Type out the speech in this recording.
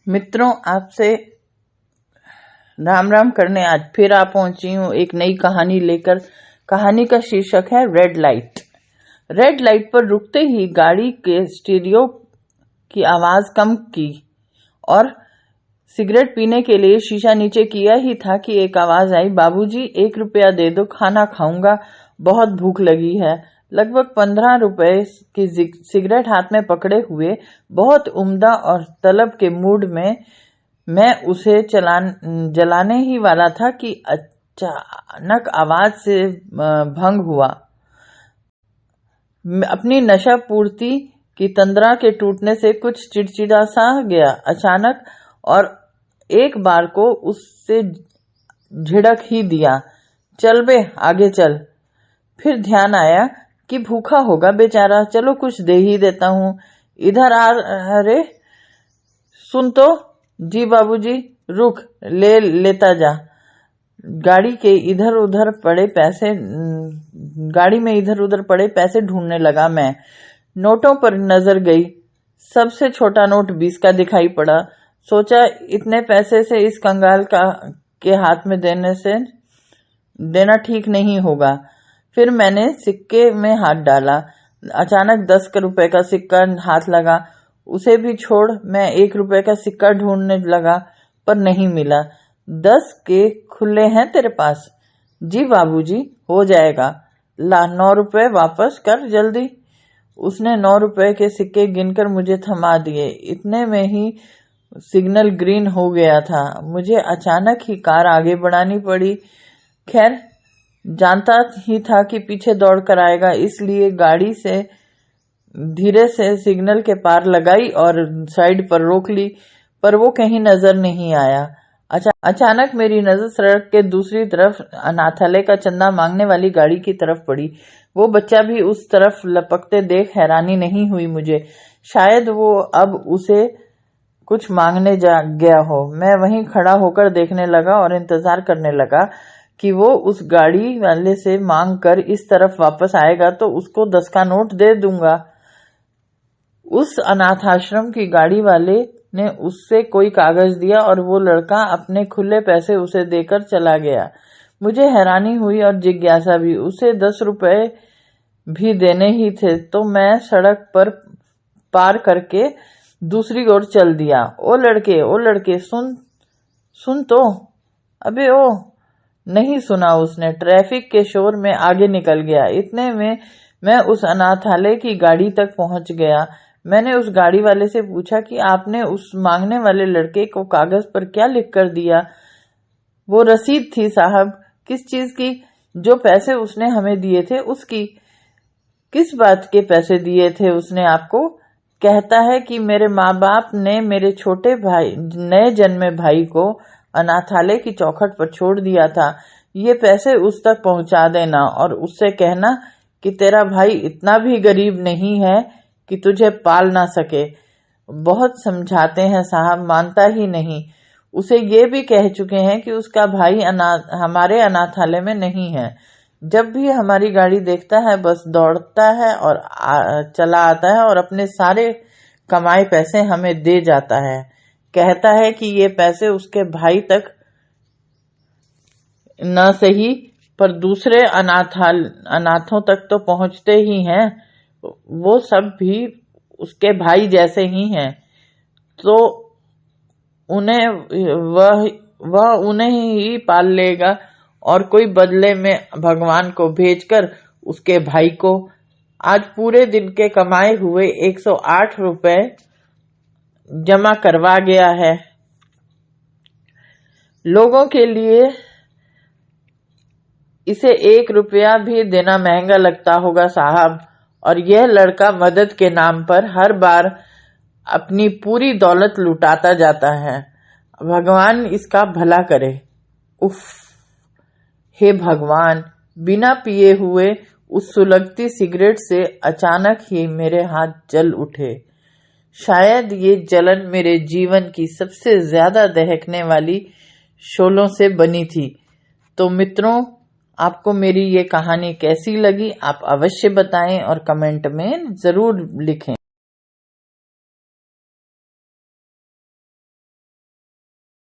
मित्रों, आपसे राम राम करने आज फिर आ पहुंची हूँ एक नई कहानी लेकर। कहानी का शीर्षक है रेड लाइट। रेड लाइट पर रुकते ही गाड़ी के स्टीरियो की आवाज कम की और सिगरेट पीने के लिए शीशा नीचे किया ही था कि एक आवाज आई, बाबूजी 1 रुपया दे दो, खाना खाऊंगा, बहुत भूख लगी है। लगभग 15 रुपए की सिगरेट हाथ में पकड़े हुए बहुत उम्दा और तलब के मूड में मैं उसे जलाने ही वाला था कि अचानक आवाज से भंग हुआ। अपनी नशा पूर्ति की तंद्रा के टूटने से कुछ चिड़चिड़ा सा गया अचानक और एक बार को उससे झिड़क ही दिया, चल बे आगे चल। फिर ध्यान आया कि भूखा होगा बेचारा, चलो कुछ दे ही देता हूँ। इधर आ, अरे सुन तो। जी बाबूजी, रुक, लेता जा। गाड़ी में इधर उधर पड़े पैसे ढूंढने लगा मैं। नोटों पर नजर गई। सबसे छोटा नोट 20 का दिखाई पड़ा। सोचा इतने पैसे से इस कंगाल के हाथ में देना ठीक नहीं होगा। फिर मैंने सिक्के में हाथ डाला। अचानक 10 रुपए का सिक्का हाथ लगा। उसे भी छोड़, मैं 1 रुपए का सिक्का ढूंढने लगा पर नहीं मिला। 10 के खुले हैं तेरे पास? जी बाबूजी, हो जाएगा। ला 9 रुपए वापस कर जल्दी। उसने 9 रुपए के सिक्के गिनकर मुझे थमा दिए। इतने में ही सिग्नल ग्रीन हो गया था। मुझे अचानक ही कार आगे बढ़ानी पड़ी। खैर, जानता ही था कि पीछे दौड़ कर आएगा, इसलिए गाड़ी से धीरे से सिग्नल के पार लगाई और साइड पर रोक ली, पर वो कहीं नजर नहीं आया। अचानक मेरी नजर सड़क के दूसरी तरफ अनाथालय का चंदा मांगने वाली गाड़ी की तरफ पड़ी। वो बच्चा भी उस तरफ लपकते देख हैरानी नहीं हुई मुझे। शायद वो अब उसे कुछ मांगने गया हो। मैं वहीं खड़ा होकर देखने लगा और इंतजार करने लगा कि वो उस गाड़ी वाले से मांग कर इस तरफ वापस आएगा तो उसको 10 का नोट दे दूंगा। उस अनाथ आश्रम की गाड़ी वाले ने उससे कोई कागज दिया और वो लड़का अपने खुले पैसे उसे देकर चला गया। मुझे हैरानी हुई और जिज्ञासा भी। उसे 10 रुपए भी देने ही थे तो मैं सड़क पर पार करके दूसरी ओर चल दिया। ओ लड़के, सुन तो। अबे ओ। नहीं सुना उसने। ट्रैफिक के शोर में आगे निकल गया। इतने में मैं उस अनाथालय की गाड़ी तक पहुंच गया। मैंने उस गाड़ी वाले से पूछा कि आपने उस मांगने वाले लड़के को कागज पर क्या लिख कर दिया? वो रसीद थी साहब। किस चीज की? जो पैसे उसने हमें दिए थे उसकी। किस बात के पैसे दिए थे उसने आपको? कहता है कि मेरे माँ बाप ने मेरे छोटे भाई, नए जन्मे भाई को अनाथालय की चौखट पर छोड़ दिया था। ये पैसे उस तक पहुंचा देना और उससे कहना कि तेरा भाई इतना भी गरीब नहीं है कि तुझे पाल ना सके। बहुत समझाते हैं साहब, मानता ही नहीं। उसे ये भी कह चुके हैं कि उसका भाई हमारे अनाथालय में नहीं है। जब भी हमारी गाड़ी देखता है बस दौड़ता है और चला आता है और अपने सारे कमाए पैसे हमें दे जाता है। कहता है कि ये पैसे उसके भाई तक न सही पर दूसरे अनाथों तक तो पहुंचते ही हैं। वो सब भी उसके भाई जैसे ही हैं, तो वह उन्हें ही पाल लेगा और कोई बदले में भगवान को भेजकर उसके भाई को। आज पूरे दिन के कमाए हुए 108 रुपए जमा करवा गया है। लोगों के लिए इसे 1 रुपया भी देना महंगा लगता होगा साहब। और यह लड़का मदद के नाम पर हर बार अपनी पूरी दौलत लुटाता जाता है। भगवान इसका भला करे। उफ, हे भगवान। बिना पिए हुए उस सुलगती सिगरेट से अचानक ही मेरे हाथ जल उठे। शायद ये जलन मेरे जीवन की सबसे ज्यादा दहकने वाली शोलों से बनी थी। तो मित्रों, आपको मेरी ये कहानी कैसी लगी आप अवश्य बताएं और कमेंट में जरूर लिखें।